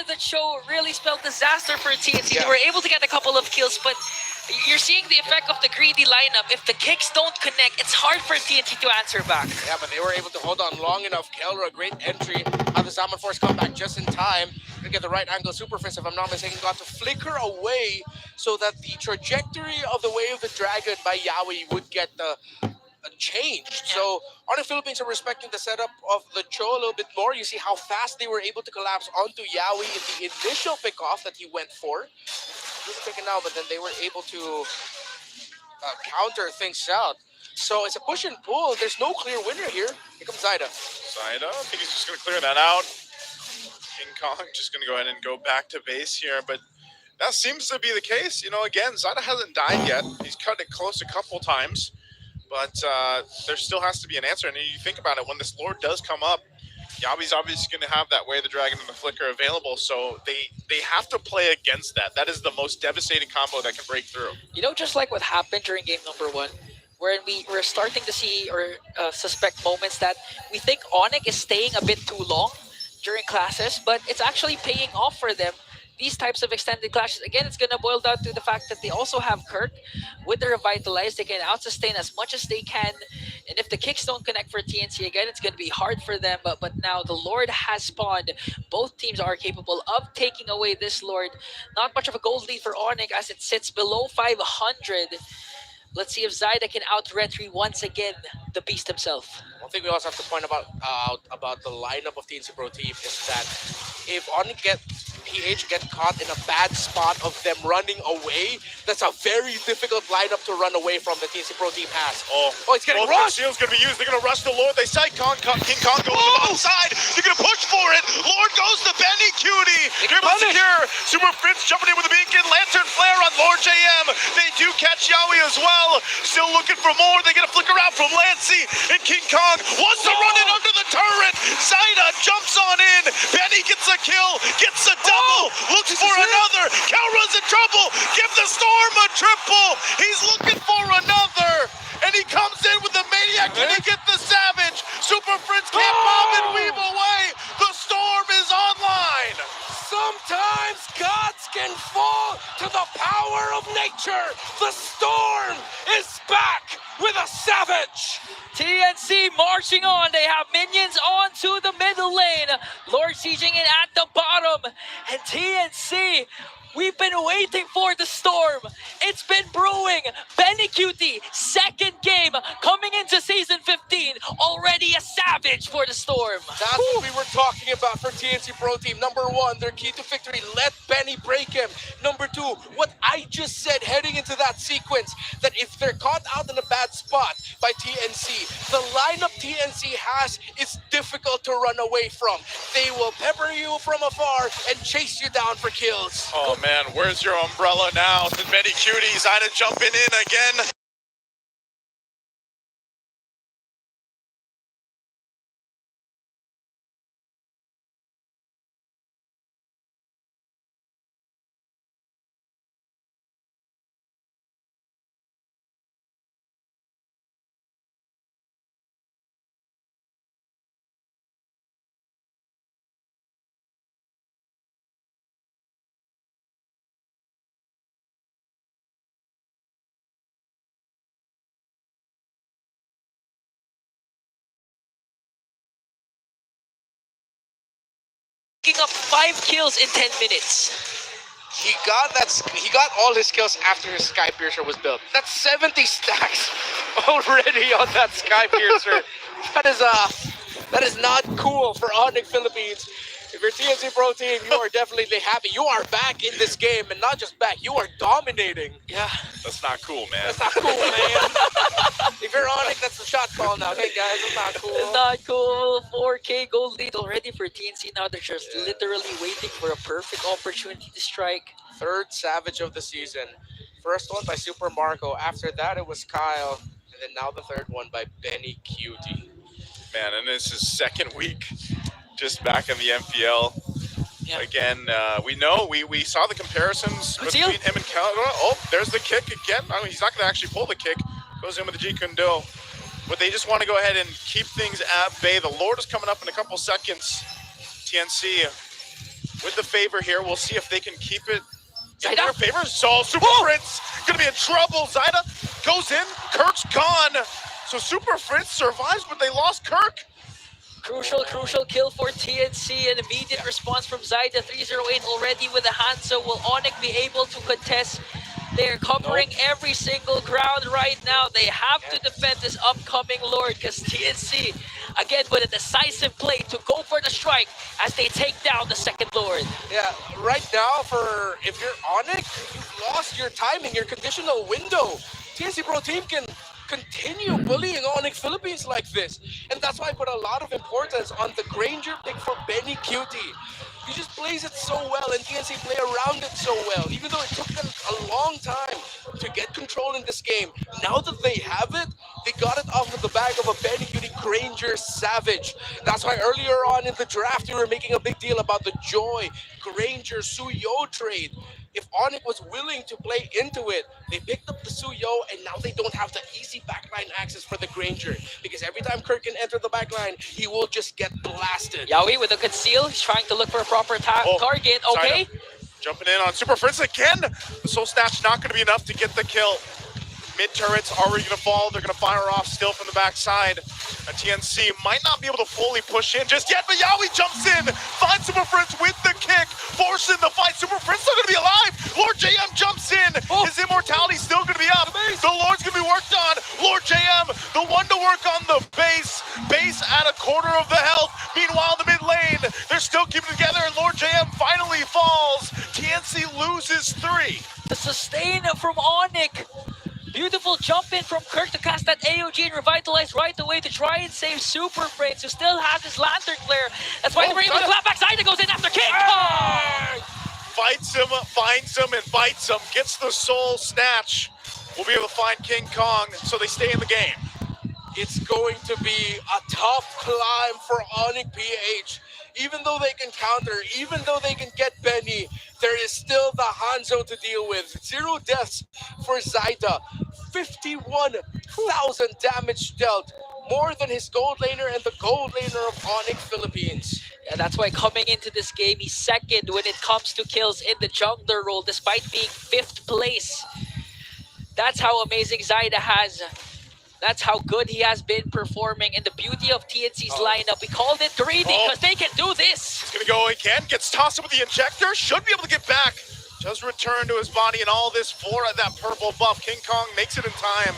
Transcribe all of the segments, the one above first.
the show really spelled disaster for TNC. Yeah. They were able to get a couple of kills, but you're seeing the effect of the greedy lineup. If the kicks don't connect, it's hard for TNC to answer back. Yeah, but they were able to hold on long enough. Kelra, a great entry. How the Zaman Force come back just in time to get the right angle. Superfist, if I'm not mistaken, got to flicker away so that the trajectory of the Way of the Dragon by Yawi would get changed. So Onic Philippines are respecting the setup of the Cho a little bit more. You see how fast they were able to collapse onto Yawi in the initial pick-off that he went for. Doesn't pick it now, but then they were able to counter things out. So it's a push and pull. There's no clear winner here. Here comes Zyda. Zyda, I think he's just going to clear that out. King Kong just going to go ahead and go back to base here, but that seems to be the case. You know, again, Zyda hasn't died yet. He's cut it close a couple times, but there still has to be an answer. And you think about it, when this Lord does come up, Yabi's obviously going to have that Way of the Dragon and the Flicker available, so they have to play against that. That is the most devastating combo that can break through. You know, just like what happened during game number 1, where we're starting to see or suspect moments that we think Onic is staying a bit too long during classes, but it's actually paying off for them. These types of extended clashes, again, it's going to boil down to the fact that they also have Kirk. With the Revitalize, they can out-sustain as much as they can. And if the kicks don't connect for TNC, again, it's going to be hard for them. But now the Lord has spawned. Both teams are capable of taking away this Lord. Not much of a gold lead for Onic as it sits below 500. Let's see if Zyda can out-retry once again the beast himself. One thing we also have to point about the lineup of TNC Pro Team is that if Onic PH get caught in a bad spot of them running away, that's a very difficult lineup to run away from the TNC Pro Team has. Oh, it's getting rushed! Shield's going to be used. They're going to rush the Lord. They sight King Kong goes to the bottom side. They're going to push for it. Lord goes to Benny Cutie. They're able to secure. Super Prince jumping in with a beacon. Lantern Flare on Lord JM. They do catch Yawi as well. Still looking for more. They get a flicker out from Lancey. And King Kong wants to run it under the turret. Zyda jumps on in. Benny gets a kill. Gets a double. Looks for another. Kelra's in trouble. Give the Storm a triple. He's looking for another. And he comes in with the Maniac. Can he get the Savage? Super Prince can't bob and weave away. The Storm is online. Sometimes gods can fall to the power of nature. The Storm is back with a Savage. TNC marching on. They have minions onto the middle lane. Lord sieging in at the bottom. And TNC, we've been waiting for the Storm. It's been brewing. Benny Cutie, second game coming into season 15. Already a Savage for the Storm. That's what we were talking about for TNC Pro Team. Number 1, their key to victory, let Benny break him. Number 2, what I just said heading into that sequence, that if they're caught out in a bad spot by TNC, the lineup TNC has is difficult to run away from. They will pepper you from afar and chase you down for kills. Oh man, where's your umbrella now? Benny Cutie, Zyda jumping in again. Picking up 5 kills in 10 minutes. He got all his kills after his Sky Piercer was built. That's 70 stacks already on that Sky Piercer. That is not cool for Onic Philippines. If you're TNC Pro Team, you are definitely happy. You are back in this game, and not just back, you are dominating. Yeah. That's not cool, man. That's not cool, man. If you're Onic, that's the shot call now. Hey guys, that's not cool. It's not cool. 4K gold lead already for TNC. Now they're just literally waiting for a perfect opportunity to strike. Third Savage of the season. First one by Super Marco. After that, it was Kyle. And then now the third one by Benny Cutie. Man, and this is second week just back in the MPL. Yeah. Again, we know, we saw the comparisons between him and Cal. Oh, there's the kick again. I mean, he's not going to actually pull the kick. Goes in with the Jeet Kune Do. But they just want to go ahead and keep things at bay. The Lord is coming up in a couple seconds. TNC with the favor here. We'll see if they can keep it in Zaida? their favor. So Super Fritz gonna be in trouble. Zaida goes in, Kirk's gone. So Super Fritz survives, but they lost Kirk. Crucial kill for TNC. An immediate response from Zaida. 308 already with a Hanzo. Will Onic be able to contest? They're covering every single ground right now. They have to defend this upcoming Lord because TNC, again, with a decisive play to go for the strike as they take down the second Lord. Yeah, right now, for if you're Onic, you've lost your timing, your conditional window. TNC Pro Team can continue bullying Onic Philippines like this. And that's why I put a lot of importance on the Granger pick for Benny Cutie. He just plays it so well, and TNC play around it so well, even though it took them a long time to get control in this game. Now that they have it, they got it off of the back of a Benny Cutie Granger Savage. That's why earlier on in the draft, you were making a big deal about the Joy Granger Suyo trade. If Onic was willing to play into it, they picked up the Suyo, and now they don't have the easy backline access for the Granger. Because every time Kirk can enter the backline, he will just get blasted. Yaoi with a conceal. He's trying to look for a proper target. Okay. Jumping in on Super Fritz again. The Soul Snatch not going to be enough to get the kill. Mid turret's already going to fall. They're going to fire off still from the backside. A TNC might not be able to fully push in just yet, but Yaoi jumps in, finds Super Fritz with the kick, forcing the fight. Super Fritz still going to be alive. Lord JM jumps in. His immortality's still going to be up. The Lord's going to be worked on. Lord JM, the one to work on the base. Base at a quarter of the health. Meanwhile, in the mid lane, they're still keeping it together, and Lord JM finally falls. TNC loses 3. The sustain from Onic. Beautiful jump in from Kirk to cast that AOG and revitalize right away to try and save Super Fritz, who still has his Lantern Flare. That's why they were able to clap back. Zaida goes in after King Kong! Fights him, finds him, and bites him. Gets the Soul Snatch. We'll be able to find King Kong, so they stay in the game. It's going to be a tough climb for Onic PH. Even though they can counter, even though they can get Benny, there is still the Hanzo to deal with. 0 deaths for Zaida. 51,000 damage dealt. More than his gold laner and the gold laner of Onic Philippines. Yeah, that's why coming into this game, he's second when it comes to kills in the jungler role, despite being 5th place. That's how amazing Zaida has. That's how good he has been performing. And the beauty of TNC's lineup, we called it greedy because they can do this. He's going to go again, gets tossed up with the injector, should be able to get back. Does return to his body, and all this for that purple buff. King Kong makes it in time.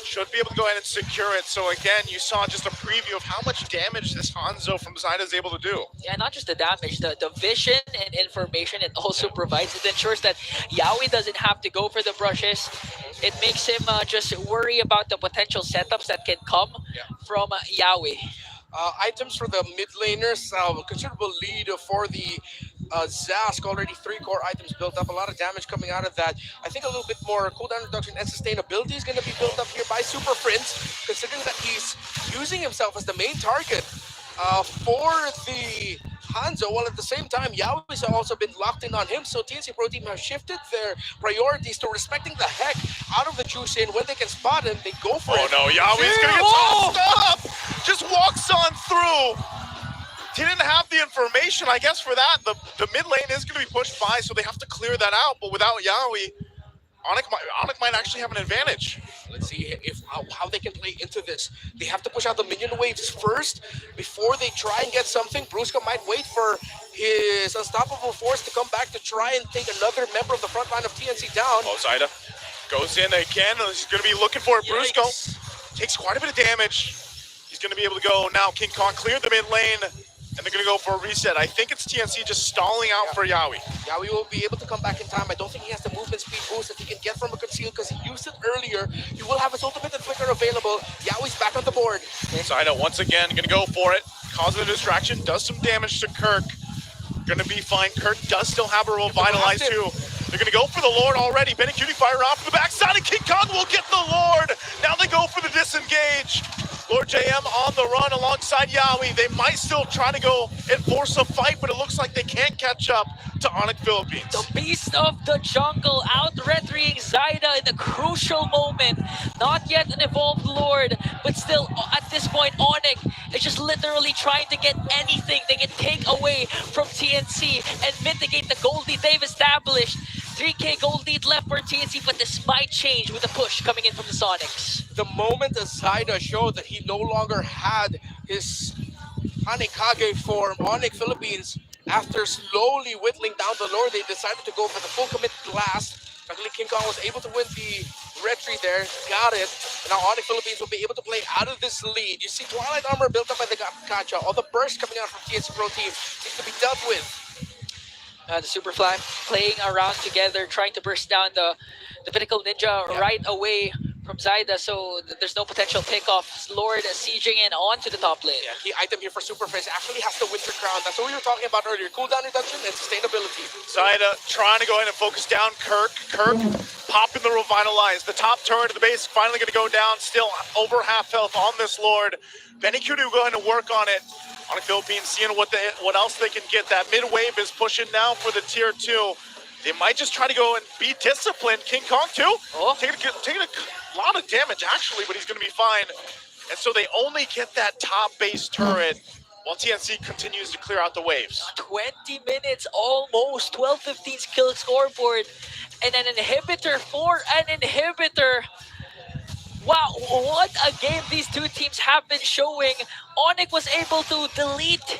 Should be able to go ahead and secure it. So again, you saw just a preview of how much damage this Hanzo from Zaida is able to do. Yeah, not just the damage, the vision and information it also provides. It ensures that Yaoi doesn't have to go for the brushes. It makes him just worry about the potential setups that can come from Yaoi. Items for the mid laners, considerable lead for the Zask. Already 3 core items built up. A lot of damage coming out of that. I think a little bit more cooldown reduction and sustainability is going to be built up here by Super Prince, considering that he's using himself as the main target for the Hanzo, while at the same time, Yaoi's also been locked in on him, so TNC Pro Team have shifted their priorities to respecting the heck out of the juice in. When they can spot him, they go for it. Oh no, Yaoi's gonna get tossed up! Just walks on through. He didn't have the information, I guess, for that. The mid lane is gonna be pushed by, so they have to clear that out, but without Yaoi, Onic might actually have an advantage. Let's see how they can play into this. They have to push out the minion waves first before they try and get something. Brusca might wait for his unstoppable force to come back to try and take another member of the front line of TNC down. Oh, Zaida goes in again. He's going to be looking for it. Brusco takes quite a bit of damage. He's going to be able to go now. King Kong cleared the mid lane, and they're going to go for a reset. I think it's TNC just stalling out for Yaoi. Yaoi will be able to come back in time. I don't think he has the movement speed boost that he can get from a conceal because he used it earlier. He will have his ultimate and flicker available. Yaoi's back on the board. Zaida once again going to go for it. Causes a distraction, does some damage to Kirk. Going to be fine. Kirk does still have a revitalize too. They're going to go for the Lord already. Benny Cutie fire off from the backside, and King Kong will get the Lord. Now they go for the disengage. Lord JM on the run alongside Yawi. They might still try to go and force a fight, but it looks like they can't catch up to Onic The Philippines. beast of the jungle out refereeing Zyda in a crucial moment. Not yet an evolved Lord, but still at this point, Onic is just literally trying to get anything they can take away from TNC and mitigate the gold lead they've established. 3K gold lead left for TNC, but this might change with the push coming in from the Sonics. The moment that Zyda showed that he no longer had his Hanekage form, Onic Philippines, after slowly whittling down the lore, they decided to go for the full commit blast. Luckily, King Kong was able to win the red tree there, got it. And now Onic Philippines will be able to play out of this lead. You see Twilight Armor built up by the Gacha. All the burst coming out from TNC Pro Team needs to be dealt with. The Super Flag playing around together, trying to burst down the Pinnacle Ninja right away from Zyda, so there's no potential pickoff. Lord sieging in onto the top lane. Yeah, key item here for Superface actually has the Winter Crown. That's what we were talking about earlier. Cooldown reduction and sustainability. Zyda trying to go ahead and focus down Kirk. Kirk popping the Revitalize. The top turret of the base finally going to go down. Still over half health on this Lord. Benny Kudu going to work on it. On the Philippines, seeing what else they can get. That mid wave is pushing now for the tier 2. They might just try to go and be disciplined. King Kong too. Taking a lot of damage actually, but he's going to be fine. And so they only get that top base turret while TNC continues to clear out the waves. 20 minutes almost, 12-15 kill scoreboard, and an inhibitor for an inhibitor. Wow, what a game these two teams have been showing. Onic was able to delete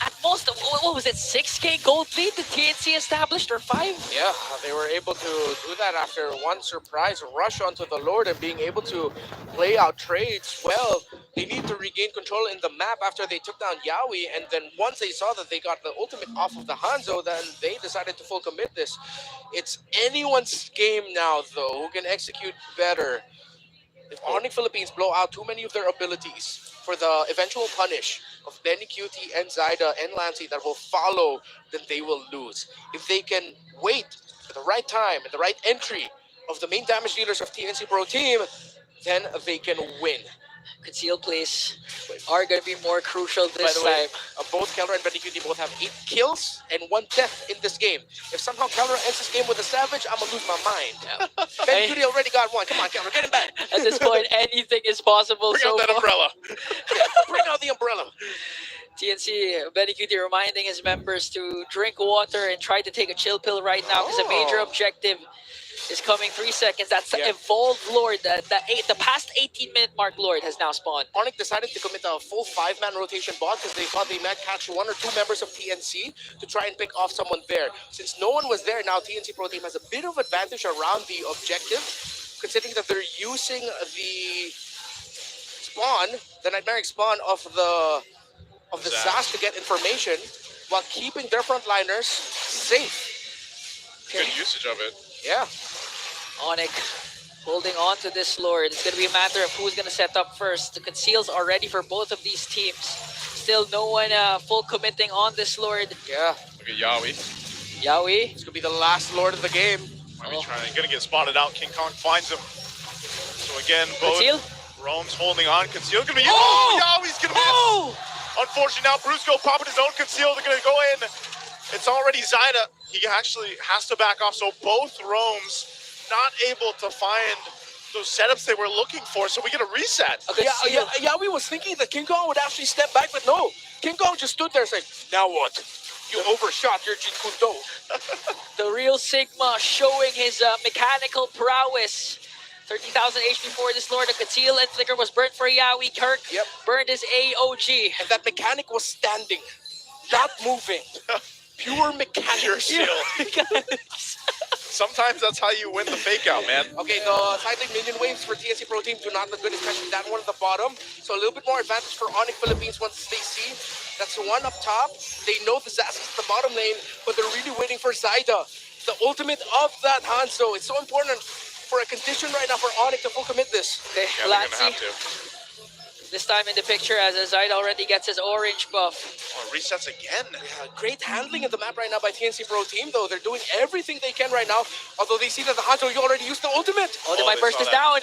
at most, what was it, 6K gold lead the TNC established, or 5? Yeah, they were able to do that after one surprise rush onto the Lord and being able to play out trades well. They need to regain control in the map after they took down Yawi, and then once they saw that they got the ultimate off of the Hanzo, then they decided to full commit this. It's anyone's game now, though, who can execute better. If Onic Philippines blow out too many of their abilities for the eventual punish of Benny Cutie and Zyda and Lancey that will follow, then they will lose. If they can wait for the right time and the right entry of the main damage dealers of TNC Pro Team, then they can win. Concealed plays are going to be more crucial By this the way, time. both Keller and Benny Cutie both have 8 kills and 1 death in this game. If somehow Keller ends this game with a Savage, I'm going to lose my mind. Benny Cutie already got 1. Come on, Keller, get him back. At this point, anything is possible. Bring so out that far. umbrella. Bring out the umbrella. TNC, Benny Cutie reminding his members to drink water and try to take a chill pill right now, because a major objective is coming. 3 seconds. That's the evolved Lord. The past 18-minute mark Lord has now spawned. Onic decided to commit a full 5-man rotation bot because they thought they might catch 1 or 2 members of TNC to try and pick off someone there. Since no one was there, now TNC Pro Team has a bit of advantage around the objective, considering that they're using the spawn, the Nightmaric spawn of the Zas to get information, while keeping their frontliners safe. Good usage of it. Yeah. Onic holding on to this Lord. It's going to be a matter of who's going to set up first. The conceals are ready for both of these teams. Still no one full committing on this Lord. Yeah. Look at Yawi. Yawi. It's going to be the last Lord of the game. Might be gonna get spotted out. King Kong finds him. So again, both Conceal. Rome's holding on. Conceal gonna be. Oh! Yawi's gonna miss. Unfortunately, now Brusco popping his own Conceal. They're gonna go in. It's already Zyda. He actually has to back off. So both Romes not able to find those setups they were looking for. So we get a reset. We was thinking that King Kong would actually step back, but no. King Kong just stood there and said, now what? You overshot your Jeet Kune Do. The real Sigma showing his mechanical prowess. 13,000 HP for this Lord. The Conceal and Flicker was burnt for Yawi. Kirk burned his AOG. And that mechanic was standing, not moving. Pure mechanic skill. Sometimes that's how you win the fake out, man. Okay, the cycling minion waves for TNC Pro Team do not look good, especially that one at the bottom. So a little bit more advantage for Onic Philippines once they see that's the one up top. They know the Zas is the bottom lane, but they're really waiting for Zyda, the ultimate of that Hanzo. It's so important for a condition right now for Onic to full commit this. Okay, Yeah, they're gonna have to. This time in the picture as Zaid already gets his orange buff. Oh, resets again. Yeah, great handling of the map right now by TNC Pro Team, though. They're doing everything they can right now. Although they see that the Hanzo, you already used the ultimate. Oh, Oh, my they burst saw is that. down.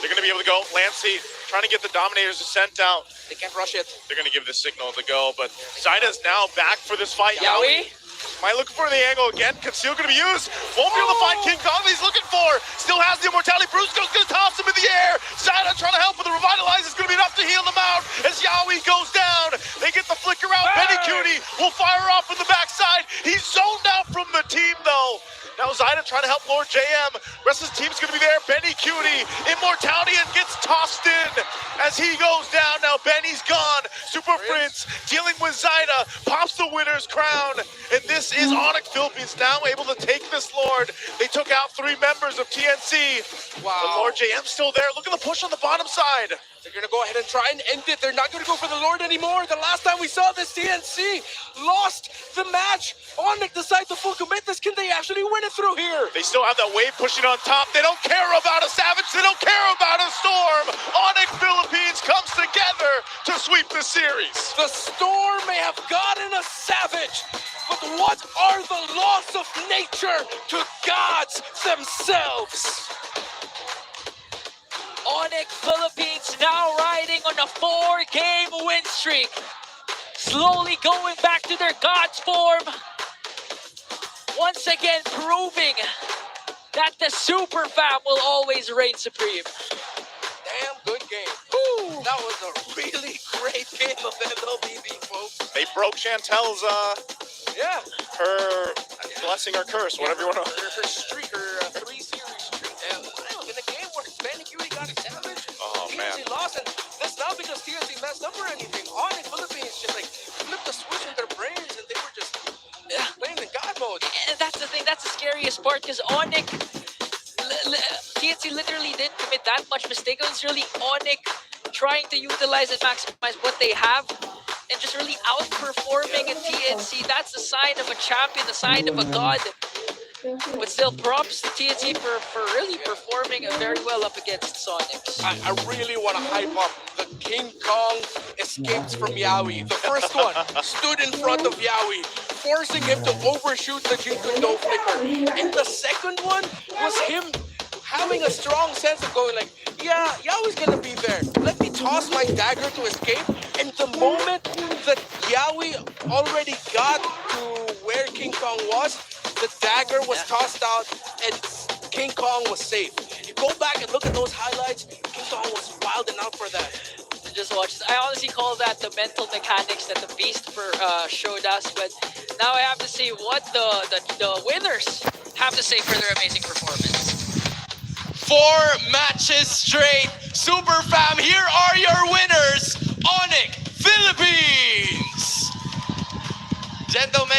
They're going to be able to go. Lancey trying to get the Dominators sent out. They can't rush it. They're going to give the signal to go, but Zaida's now back for this fight. Yaoi? Am I looking for the angle again? Conceal going to be used. Won't be able to find King Kong that he's looking for. Still has the immortality. Brusco's going to toss him in the air. Zaida trying to help with the revitalize. It's going to be enough to heal them out as Yaoi goes down. They get the flicker out. Benny Cutie will fire off from the backside. He's zoned out from the team though. Now Zaida trying to help Lord JM. Rest of his team's gonna be there. Benny Cutie, immortality, and gets tossed in as he goes down. Now Benny's gone. Super Prince dealing with Zaida, pops the winner's crown. And this is Onic Philippines now able to take this Lord. They took out 3 members of TNC. Wow. But Lord JM's still there. Look at the push on the bottom side. They're going to go ahead and try and end it. They're not going to go for the Lord anymore. The last time we saw this, TNC lost the match. Onic decide to full commit this. Can they actually win it through here? They still have that wave pushing on top. They don't care about a Savage. They don't care about a Storm. Onic Philippines comes together to sweep the series. The Storm may have gotten a Savage, but what are the laws of nature to gods themselves? Onic Philippines now riding on a 4-game win streak. Slowly going back to their God's form. Once again proving that the Super Fam will always reign supreme. Damn good game. Woo, that was a really great game of LLBB, folks. They broke Chantel's, Yeah. her blessing or curse, whatever you want to. Her streak, her 3-series streak. And wow, in a game where Benny Cutie got a Savage, Oh, TNC man. lost, and that's not because TNC messed up or anything. Onic Philippines just like flipped the switch in their brains, and they were just playing in God mode. And that's the thing, that's the scariest part because Onic, TNC literally didn't commit that much mistake. It was really Onic trying to utilize and maximize what they have and just really outperforming in TNC. That's the sign of a champion, the sign of a god. But still, props to TNC for really performing very well up against Sonics. I really want to hype up the King Kong escapes from Yaoi. The first one stood in front of Yaoi, forcing him to overshoot the Jinkundo flicker. And the second one was him having a strong sense of going like, yeah, Yaoi's gonna be there. Let me toss my dagger to escape. And the moment that Yaoi already got to where King Kong was, the dagger was tossed out and King Kong was safe. You go back and look at those highlights, King Kong was wilding out for that. Just watch this. I honestly call that the mental mechanics that the Beast showed us. But now I have to see what the winners have to say for their amazing performance. 4 matches straight. Super Fam, here are your winners. Onic Philippines. Gentlemen.